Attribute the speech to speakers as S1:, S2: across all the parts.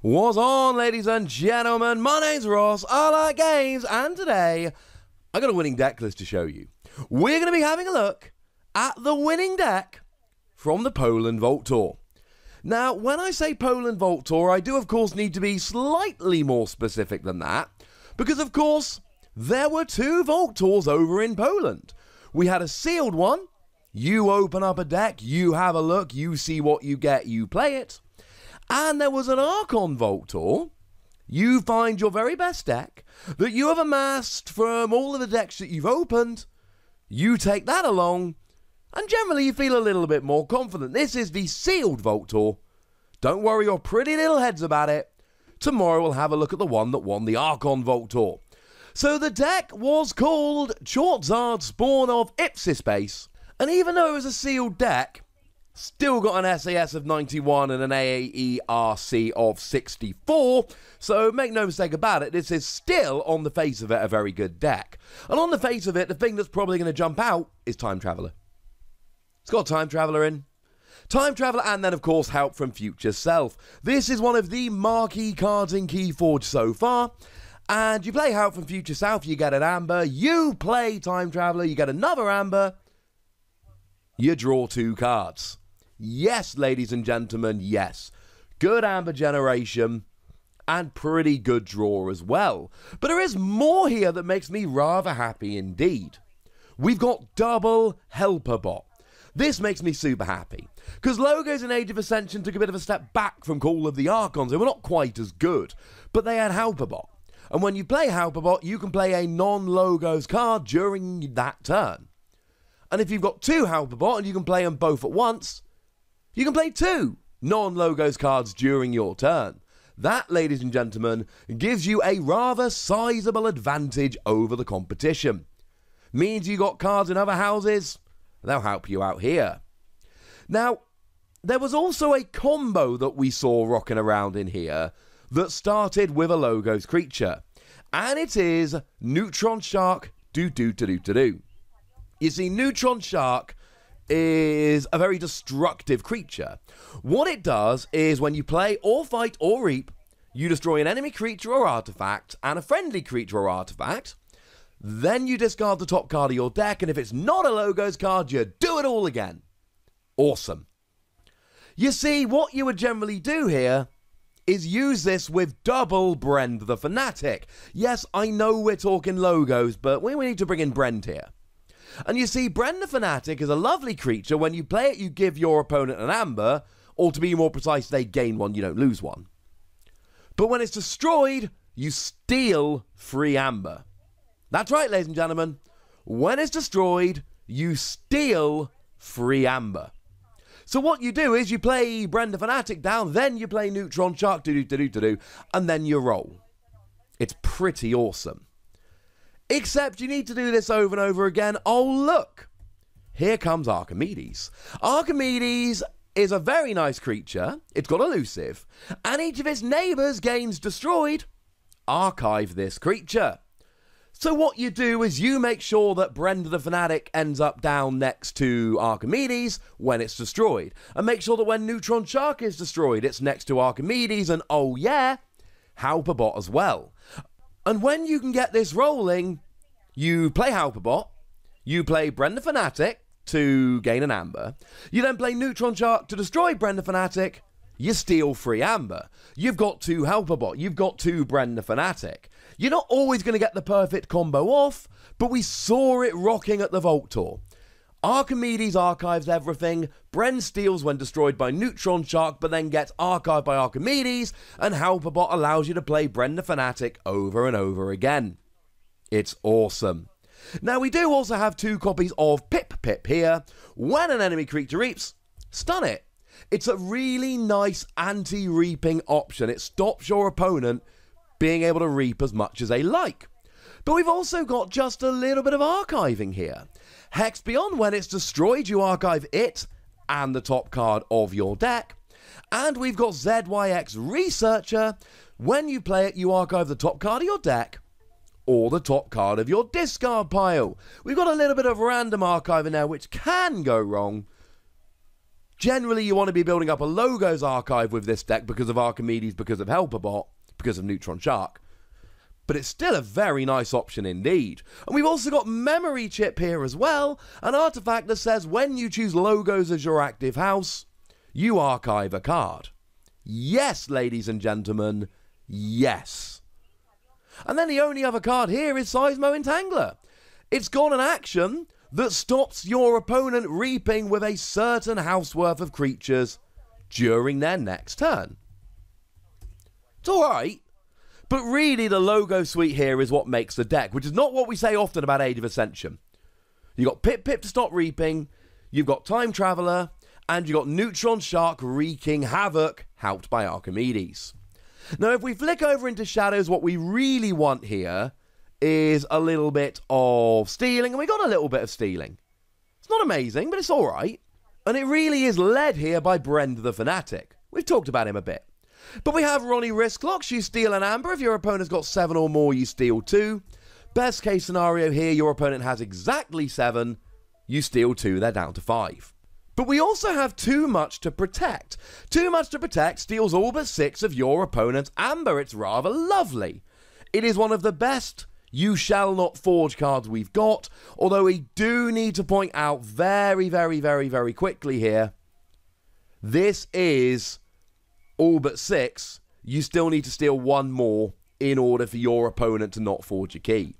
S1: What's on, ladies and gentlemen? My name's Ross, I like games, and today I got a winning deck list to show you. We're going to be having a look at the winning deck from the Poland Vault Tour. Now, when I say Poland Vault Tour, I do of course need to be slightly more specific than that, because of course there were two Vault Tours over in Poland. We had a sealed one. You open up a deck, you have a look, you see what you get, you play it. And there was an Archon Vault Tour. You find your very best deck that you have amassed from all of the decks that you've opened. You take that along, and generally you feel a little bit more confident. This is the sealed Vault Tour. Don't worry your pretty little heads about it. Tomorrow we'll have a look at the one that won the Archon Vault Tour. So the deck was called Charizard Spawn of Ipsispace. And even though it was a sealed deck, still got an SAS of 91 and an AAERC of 64, so make no mistake about it, this is still, on the face of it, a very good deck. And on the face of it, the thing that's probably going to jump out is Time Traveller. It's got Time Traveller in. Time Traveller, and then, of course, help from Future Self. This is one of the marquee cards in Keyforge so far. And you play Help from Future Self, you get an Amber. You play Time Traveller, you get another Amber. You draw two cards. Yes, ladies and gentlemen, yes. Good Amber generation and pretty good draw as well. But there is more here that makes me rather happy indeed. We've got double Helper Bot. This makes me super happy, because Logos in Age of Ascension took a bit of a step back from Call of the Archons. They were not quite as good, but they had Helper Bot. And when you play Helper Bot, you can play a non-Logos card during that turn. And if you've got two Helper Bot and you can play them both at once, you can play two non-Logos cards during your turn. That, ladies and gentlemen, gives you a rather sizable advantage over the competition. Means you got cards in other houses, they'll help you out here. Now, there was also a combo that we saw rocking around in here that started with a Logos creature. And it is Neutron Shark do-do-do-do-do-do. You see, Neutron Shark is a very destructive creature. What it does is when you play or fight or reap, you destroy an enemy creature or artifact and a friendly creature or artifact. Then you discard the top card of your deck, and if it's not a Logos card, you do it all again. Awesome. You see, what you would generally do here is use this with double Brend the Fanatic. Yes, I know we're talking Logos, but we need to bring in Brend here. And you see, Brend the Fanatic is a lovely creature. When you play it, you give your opponent an Amber, or to be more precise, they gain one, you don't lose one. But when it's destroyed, you steal free Amber. That's right, ladies and gentlemen. When it's destroyed, you steal free Amber. So what you do is you play Brend the Fanatic down, then you play Neutron Shark, and then you roll. It's pretty awesome. Except you need to do this over and over again. Oh, look. Here comes Archimedes. Archimedes is a very nice creature. It's got elusive. And each of its neighbours gains destroyed. Archive this creature. So what you do is you make sure that Brend the Fanatic ends up down next to Archimedes when it's destroyed. And make sure that when Neutron Shark is destroyed, it's next to Archimedes. And oh yeah, Helper Bot as well. And when you can get this rolling, you play Helper Bot, you play Brend the Fanatic to gain an Amber, you then play Neutron Shark to destroy Brend the Fanatic, you steal free Amber. You've got two Helper Bot, you've got two Brend the Fanatic. You're not always going to get the perfect combo off, but we saw it rocking at the Vault Tour. Archimedes archives everything, Brend steals when destroyed by Neutron Shark, but then gets archived by Archimedes, and Helper Bot allows you to play Brend the Fanatic over and over again. It's awesome. Now we do also have two copies of Pip here. When an enemy creature reaps, stun it. It's a really nice anti-reaping option. It stops your opponent being able to reap as much as they like. But we've also got just a little bit of archiving here. Hex Beyond, when it's destroyed, you archive it and the top card of your deck. And we've got ZYX Researcher. When you play it, you archive the top card of your deck or the top card of your discard pile. We've got a little bit of random archiving now, which can go wrong. Generally, you want to be building up a logos archive with this deck because of Archimedes, because of Helperbot, because of Neutron Shark. But it's still a very nice option indeed. And we've also got Memory Chip here as well, an artifact that says when you choose logos as your active house, you archive a card. Yes, ladies and gentlemen, yes. And then the only other card here is Seismo Entangler. It's got an action that stops your opponent reaping with a certain house worth of creatures during their next turn. It's alright, but really the logo suite here is what makes the deck, which is not what we say often about Age of Ascension. You've got Pip Pip to stop reaping, you've got Time Traveller, and you've got Neutron Shark wreaking havoc, helped by Archimedes. Now, if we flick over into Shadows, what we really want here is a little bit of stealing, and we got a little bit of stealing. It's not amazing, but it's alright. And it really is led here by Brend the Fanatic. We've talked about him a bit. But we have Ronnie Wristlocks. You steal an amber. If your opponent's got 7 or more, you steal 2. Best case scenario here, your opponent has exactly 7. You steal 2, they're down to 5. But we also have Too Much to Protect. Too Much to Protect steals all but 6 of your opponent's amber. It's rather lovely. It is one of the best You Shall Not Forge cards we've got, although we do need to point out very quickly here, this is all but 6. You still need to steal 1 more in order for your opponent to not forge a key.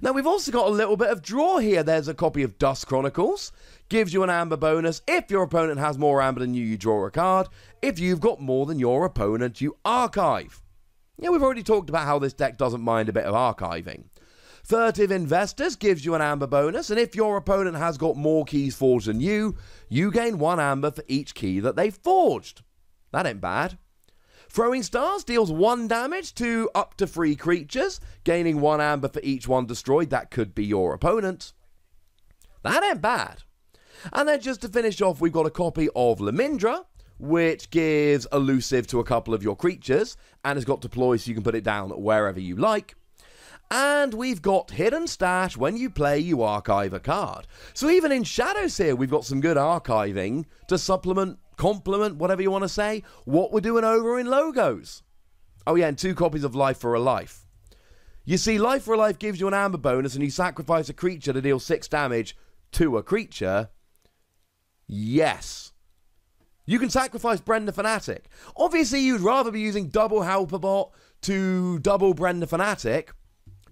S1: Now, we've also got a little bit of draw here. There's a copy of Dust Chronicles. Gives you an amber bonus. If your opponent has more amber than you, you draw a card. If you've got more than your opponent, you archive. Yeah, we've already talked about how this deck doesn't mind a bit of archiving. Furtive Investors gives you an amber bonus, and if your opponent has got more keys forged than you, you gain 1 amber for each key that they've forged. That ain't bad. Throwing Stars deals 1 damage to up to 3 creatures, gaining 1 amber for each one destroyed. That could be your opponent. That ain't bad. And then just to finish off, we've got a copy of Lemindra, which gives Elusive to a couple of your creatures, and has got Deploy so you can put it down wherever you like. And we've got Hidden Stash. When you play, you archive a card. So even in Shadows here, we've got some good archiving to supplement, complement, whatever you want to say, what we're doing over in Logos. Oh yeah, and 2 copies of Life for a Life. You see, Life for a Life gives you an amber bonus, and you sacrifice a creature to deal 6 damage to a creature. Yes. You can sacrifice Brend the Fanatic. Obviously, you'd rather be using double Helperbot to double Brend the Fanatic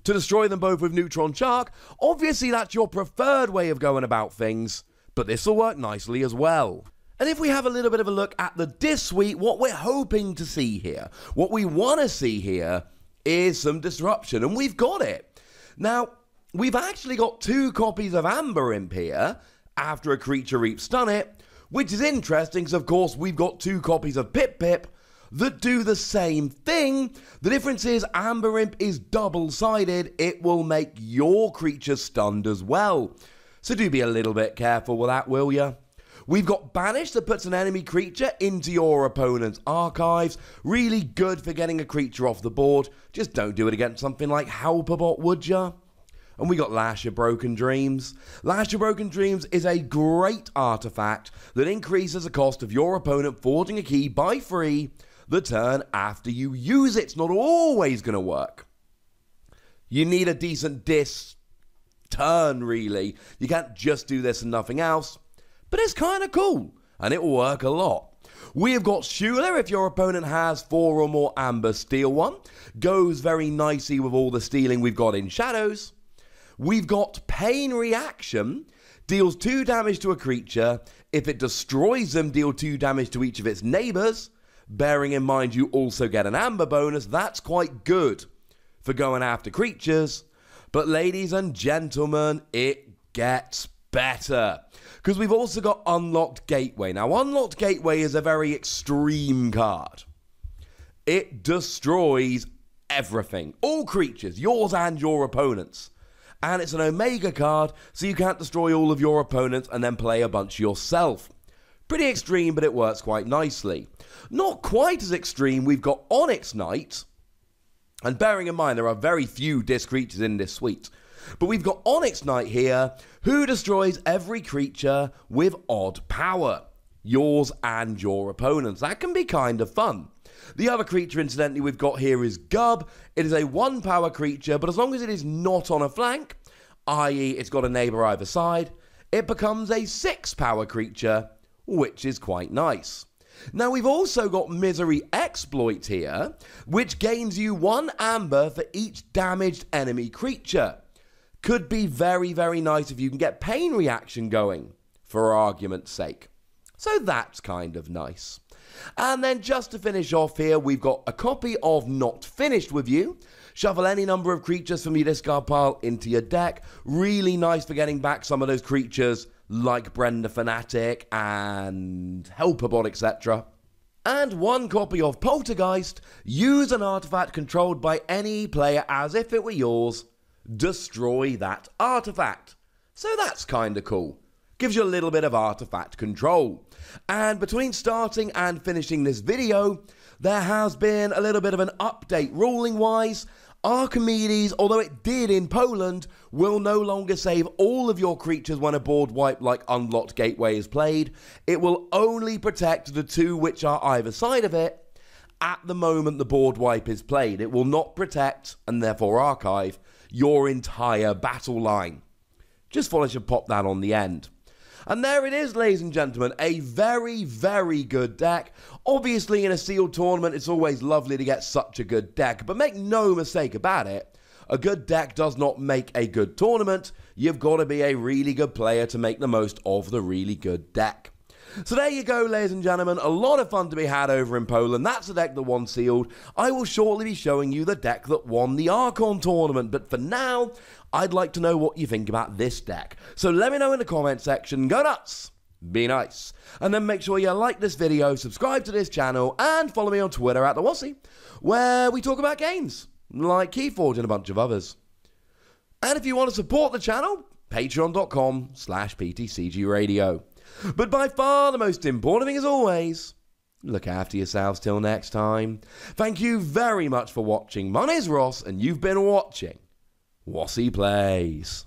S1: to destroy them both with Neutron Shark. Obviously, that's your preferred way of going about things, but this will work nicely as well. And if we have a little bit of a look at the disc suite, what we're hoping to see here, what we want to see here is some disruption, and we've got it. Now, we've actually got 2 copies of Amber Imp here, after a creature reaps stun it, which is interesting because, of course, we've got 2 copies of Pip Pip that do the same thing. The difference is Amber Imp is double-sided. It will make your creature stunned as well. So do be a little bit careful with that, will ya? We've got Banished that puts an enemy creature into your opponent's archives. Really good for getting a creature off the board. Just don't do it against something like Helperbot, would ya? And we got Lash Your Broken Dreams. Lash Your Broken Dreams is a great artifact that increases the cost of your opponent forging a key by 3 the turn after you use it. It's not always going to work. You need a decent disc turn, really. You can't just do this and nothing else. But it's kind of cool, and it will work a lot. We have got Schuler. If your opponent has 4 or more amber, steal 1. Goes very nicely with all the stealing we've got in Shadows. We've got Pain Reaction. Deals 2 damage to a creature. If it destroys them, deal 2 damage to each of its neighbours. Bearing in mind you also get an amber bonus. That's quite good for going after creatures. But ladies and gentlemen, it gets better. Because we've also got Unlocked Gateway. Now, Unlocked Gateway is a very extreme card. It destroys everything. All creatures, yours and your opponents'. And it's an Omega card, so you can't destroy all of your opponents and then play a bunch yourself. Pretty extreme, but it works quite nicely. Not quite as extreme, we've got Onyx Knight. And bearing in mind, there are very few disc creatures in this suite. But we've got Onyx Knight here, who destroys every creature with odd power. yours and your opponent's. That can be kind of fun. The other creature, incidentally, we've got here is Gub. It is a 1-power creature, but as long as it is not on a flank, i.e. it's got a neighbour either side, it becomes a 6-power creature, which is quite nice. Now, we've also got Misery Exploit here, which gains you 1 amber for each damaged enemy creature. Could be very, very nice if you can get Pain Reaction going, for argument's sake. So that's kind of nice. And then just to finish off here, we've got a copy of Not Finished with You. Shuffle any number of creatures from your discard pile into your deck. Really nice for getting back some of those creatures like Brenda Fanatic and Helperbot, etc. And 1 copy of Poltergeist. Use an artifact controlled by any player as if it were yours. Destroy that artifact. So that's kind of cool. Gives you a little bit of artifact control. And between starting and finishing this video, there has been a little bit of an update ruling-wise. Archimedes, although it did in Poland, will no longer save all of your creatures when a board wipe like Unlocked Gateway is played. It will only protect the 2 which are either side of it at the moment the board wipe is played. It will not protect, and therefore archive, your entire battle line. Just thought I should pop that on the end. And there it is, ladies and gentlemen, a very, very good deck. Obviously, in a sealed tournament, it's always lovely to get such a good deck, but make no mistake about it, a good deck does not make a good tournament. You've got to be a really good player to make the most of the really good deck. So there you go, ladies and gentlemen, a lot of fun to be had over in Poland. That's the deck that won sealed. I will shortly be showing you the deck that won the Archon tournament, but for now, I'd like to know what you think about this deck. So let me know in the comment section. Go nuts, be nice, and then make sure you like this video, subscribe to this channel, and follow me on Twitter at the Wossy, where we talk about games like Keyforge and a bunch of others. And if you want to support the channel, patreon.com/PTCGradio. But by far the most important thing, as always, look after yourselves till next time. Thank you very much for watching. My name's Ross, and you've been watching Wossy Plays.